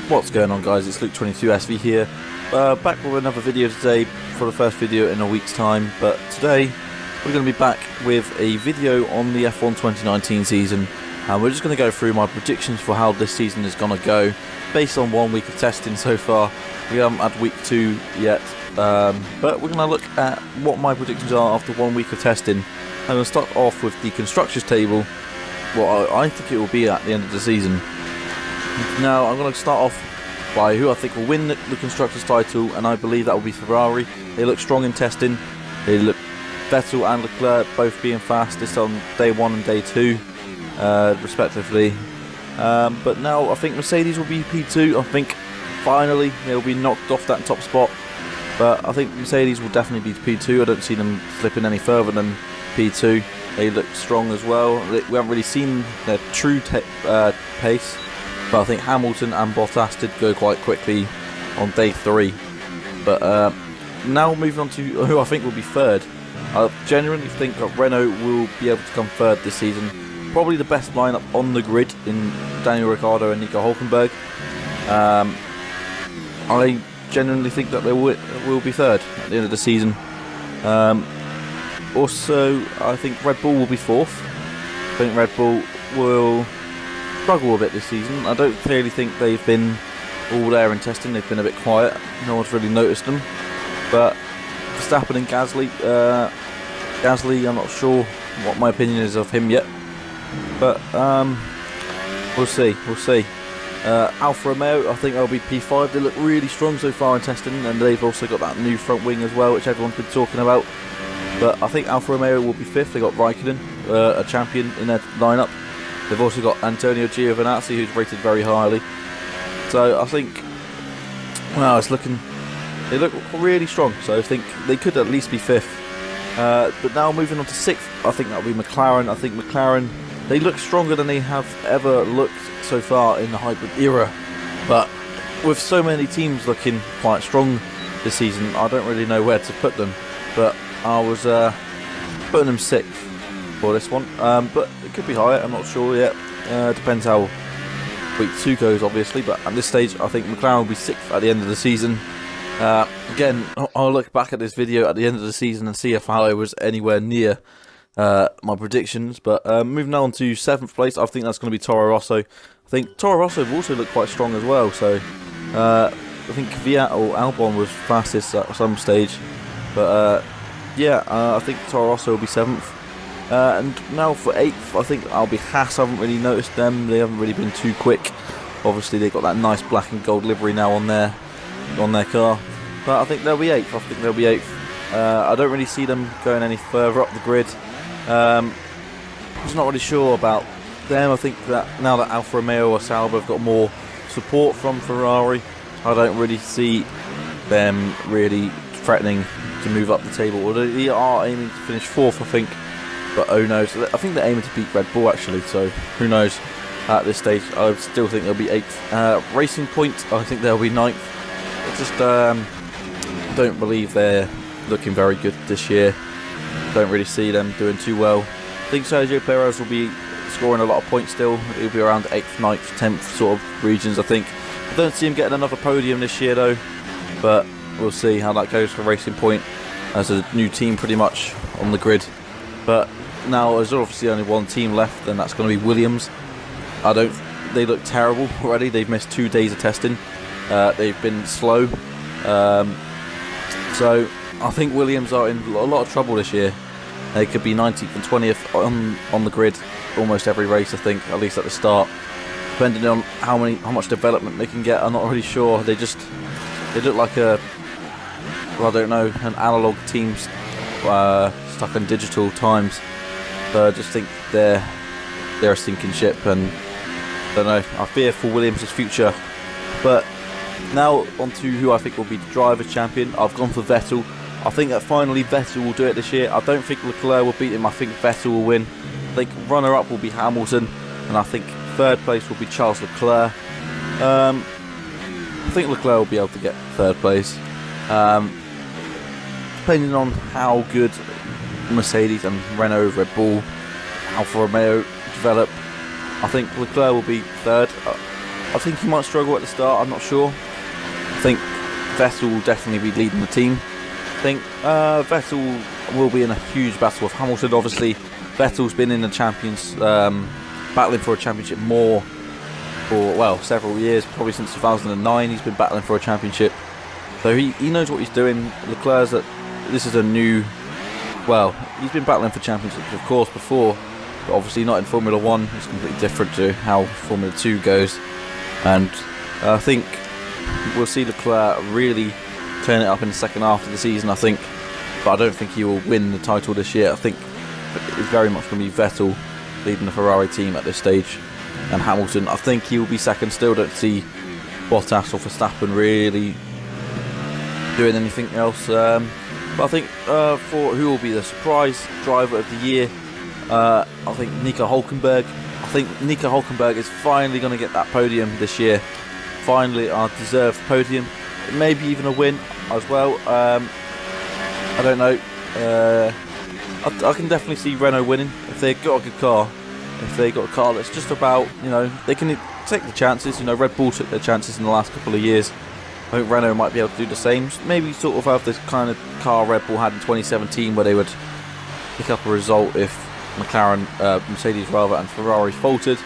What's going on, guys? It's Luke22SV here, back with another video today for the first video in a week's time. But today we're going to be back with a video on the F1 2019 season, and we're just going to go through my predictions for how this season is going to go based on 1 week of testing so far. We haven't had week 2 yet, but we're going to look at what my predictions are after 1 week of testing. I'm going to start off with the constructors table, what I think it will be at the end of the season. Now, I'm going to start off by who I think will win the Constructors title, and I believe that will be Ferrari. They look strong in testing. They look Vettel and Leclerc both being fastest on day 1 and day 2, respectively. But now I think Mercedes will be P2. I think finally they'll be knocked off that top spot. But I think Mercedes will definitely be P2. I don't see them slipping any further than P2. They look strong as well. We haven't really seen their true pace. But I think Hamilton and Bottas did go quite quickly on day 3. But now moving on to who I think will be third. I genuinely think that Renault will be able to come third this season. Probably the best lineup on the grid in Daniel Ricciardo and Nico Hülkenberg. I genuinely think that they will be third at the end of the season. Also, I think Red Bull will be fourth. I think Red Bull will struggle a bit this season. I don't clearly think they've been all there in testing. They've been a bit quiet. No one's really noticed them. But Verstappen and Gasly, I'm not sure what my opinion is of him yet. But we'll see. Alfa Romeo, I think they'll be P5. They look really strong so far in testing, and they've also got that new front wing as well, which everyone's been talking about. But I think Alfa Romeo will be 5th. They got Raikkonen, a champion in their lineup. They've also got Antonio Giovinazzi, who's rated very highly. So I think, well, they look really strong. So I think they could at least be 5th. But now moving on to 6th, I think that'll be McLaren. I think McLaren, they look stronger than they have ever looked so far in the hybrid era. But with so many teams looking quite strong this season, I don't really know where to put them. But I was putting them 6th for this one, but it could be higher, I'm not sure yet. Depends how week 2 goes, obviously, but at this stage I think McLaren will be 6th at the end of the season. Again, I'll look back at this video at the end of the season and see if I was anywhere near my predictions. But moving on to 7th place, I think that's going to be Toro Rosso. I think Toro Rosso have also looked quite strong as well, so I think Kvyat or Albon was fastest at some stage. But I think Toro Rosso will be 7th. And now for 8th, I think I'll be Haas. I haven't really noticed them. They haven't really been too quick. Obviously, they've got that nice black and gold livery now on their car. But I think they'll be 8th. I don't really see them going any further up the grid. I'm just not really sure about them. I think that now that Alfa Romeo or Sauber have got more support from Ferrari, I don't really see them really threatening to move up the table. Although they are aiming to finish 4th, I think. But who knows? I think they're aiming to beat Red Bull actually, so who knows at this stage. I still think they'll be 8th. Racing Point, I think they'll be 9th. I just don't believe they're looking very good this year. Don't really see them doing too well. I think Sergio Perez will be scoring a lot of points still. He'll be around 8th, 9th, 10th sort of regions, I think. I don't see him getting another podium this year though, but we'll see how that goes for Racing Point as a new team pretty much on the grid. But now there's obviously only one team left, and that's going to be Williams. They look terrible already. They've missed 2 days of testing. They've been slow. So I think Williams are in a lot of trouble this year. They could be 19th and 20th on the grid almost every race, I think, at least at the start. Depending on how much development they can get, I'm not really sure. They look like an analog team stuck in digital times. So I just think they're a sinking ship, and I don't know, I fear for Williams' future. But now on to who I think will be the Drivers' Champion. I've gone for Vettel. I think that finally Vettel will do it this year. I don't think Leclerc will beat him. I think Vettel will win. I think runner-up will be Hamilton, and I think 3rd place will be Charles Leclerc. I think Leclerc will be able to get 3rd place. Depending on how good Mercedes and Renault, Red Bull, Alfa Romeo develop, I think Leclerc will be 3rd. I think he might struggle at the start, I'm not sure. I think Vettel will definitely be leading the team. I think Vettel will be in a huge battle with Hamilton. Obviously, Vettel's been in the champions, battling for a championship more for, well, several years, probably since 2009 he's been battling for a championship. So he knows what he's doing. Leclerc's that this is a new, well, he's been battling for championships of course before, but obviously not in Formula 1. It's completely different to how Formula 2 goes. And I think we'll see Leclerc really turn it up in the second half of the season, I think. But I don't think he will win the title this year. I think it's very much going to be Vettel leading the Ferrari team at this stage. And Hamilton, I think he will be second still. Don't see Bottas or Verstappen really doing anything else. But I think for who will be the surprise driver of the year, I think Nico Hülkenberg. I think Nico Hülkenberg is finally going to get that podium this year. Finally, a deserved podium. Maybe even a win as well. I don't know. I can definitely see Renault winning if they've got a good car. If they got a car that's just about, they can take the chances. Red Bull took their chances in the last couple of years. I think Renault might be able to do the same. Maybe sort of have this kind of car Red Bull had in 2017 where they would pick up a result if Mercedes and Ferrari faltered.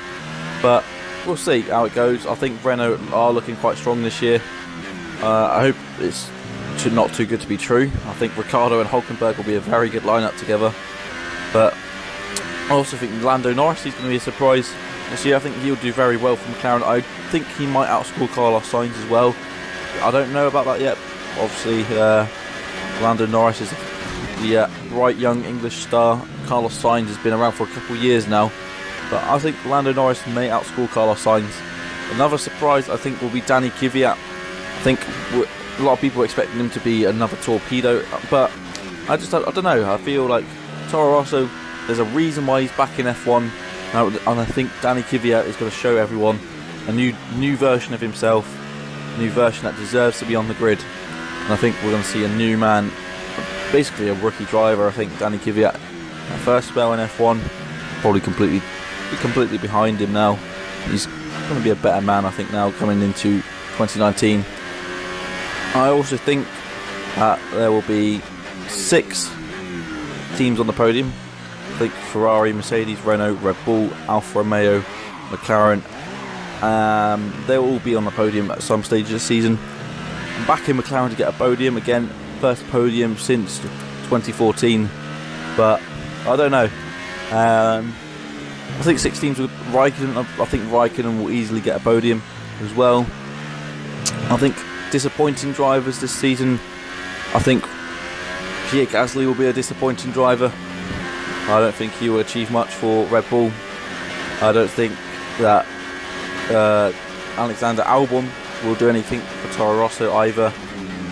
But we'll see how it goes. I think Renault are looking quite strong this year. I hope it's not too good to be true. I think Ricciardo and Hülkenberg will be a very good lineup together. But I also think Lando Norris is going to be a surprise this year. I think he'll do very well for McLaren. I think he might outscore Carlos Sainz as well. I don't know about that yet. Obviously, Lando Norris is the bright young English star. Carlos Sainz has been around for a couple of years now. But I think Lando Norris may outscore Carlos Sainz. Another surprise, I think, will be Danny Kvyat. I think a lot of people are expecting him to be another torpedo, but I don't know. I feel like Toro Rosso, there's a reason why he's back in F1, and I think Danny Kvyat is going to show everyone a new version of himself, a new version that deserves to be on the grid. And I think we're going to see a new man, basically a rookie driver. I think Danny Kvyat, first spell in F1, probably completely behind him now. He's going to be a better man, I think, now coming into 2019. I also think that there will be 6 teams on the podium. I think Ferrari, Mercedes, Renault, Red Bull, Alfa Romeo, McLaren. They'll all be on the podium at some stage of the season. I'm backing McLaren to get a podium again, first podium since 2014. But I don't know. I think 6 teams with Raikkonen. I think Raikkonen will easily get a podium as well. I think disappointing drivers this season. I think Pierre Gasly will be a disappointing driver. I don't think he will achieve much for Red Bull. I don't think that Alexander Albon will do anything for Toro Rosso either.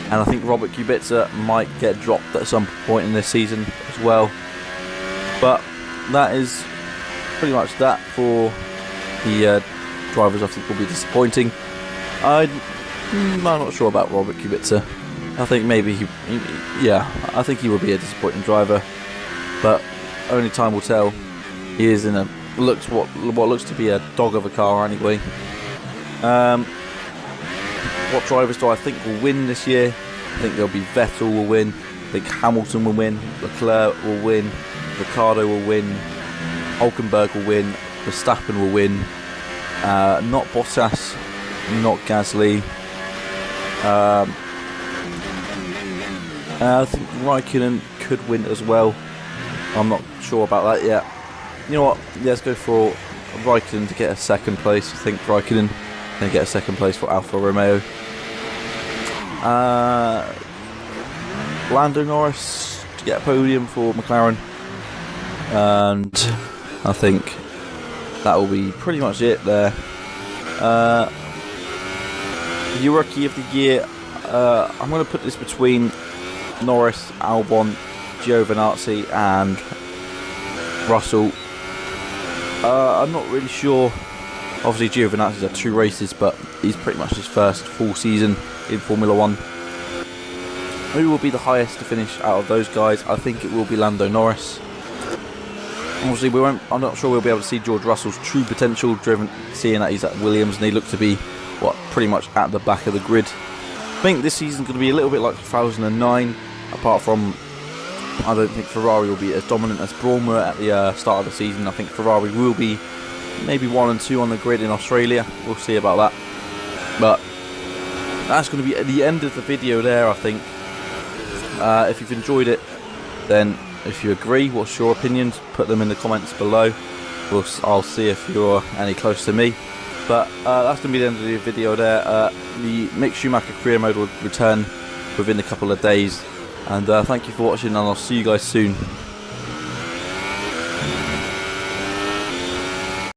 And I think Robert Kubica might get dropped at some point in this season as well. But that is pretty much that for the drivers I think will be disappointing. I'm not sure about Robert Kubica. I think maybe I think he will be a disappointing driver, but only time will tell. He is in what looks to be a dog of a car anyway. What drivers do I think will win this year? I think there'll be Vettel will win. I think Hamilton will win. Leclerc will win. Ricciardo will win. Hülkenberg will win. Verstappen will win. Not Bottas, not Gasly. I think Raikkonen could win as well. I'm not sure about that yet. You know what? Let's go for Raikkonen to get a second place. I think Raikkonen can get a second place for Alfa Romeo. Lando Norris to get a podium for McLaren. And I think that will be pretty much it there. Your Rookie of the Year, I'm going to put this between Norris, Albon, Giovinazzi and Russell. I'm not really sure. Obviously Giovinazzi's had 2 races, but he's pretty much his first full season in Formula 1. Who will be the highest to finish out of those guys? I think it will be Lando Norris. Obviously, I'm not sure we'll be able to see George Russell's true potential, seeing that he's at Williams and they look to be pretty much at the back of the grid. I think this season's going to be a little bit like 2009, apart from I don't think Ferrari will be as dominant as Brawn were at the start of the season. I think Ferrari will be maybe 1 and 2 on the grid in Australia. We'll see about that. But that's going to be at the end of the video there, I think. If you've enjoyed it, then if you agree, what's your opinions? Put them in the comments below. I'll see if you're any close to me. But that's going to be the end of the video there. The Mick Schumacher career mode will return within a couple of days. And thank you for watching, and I'll see you guys soon.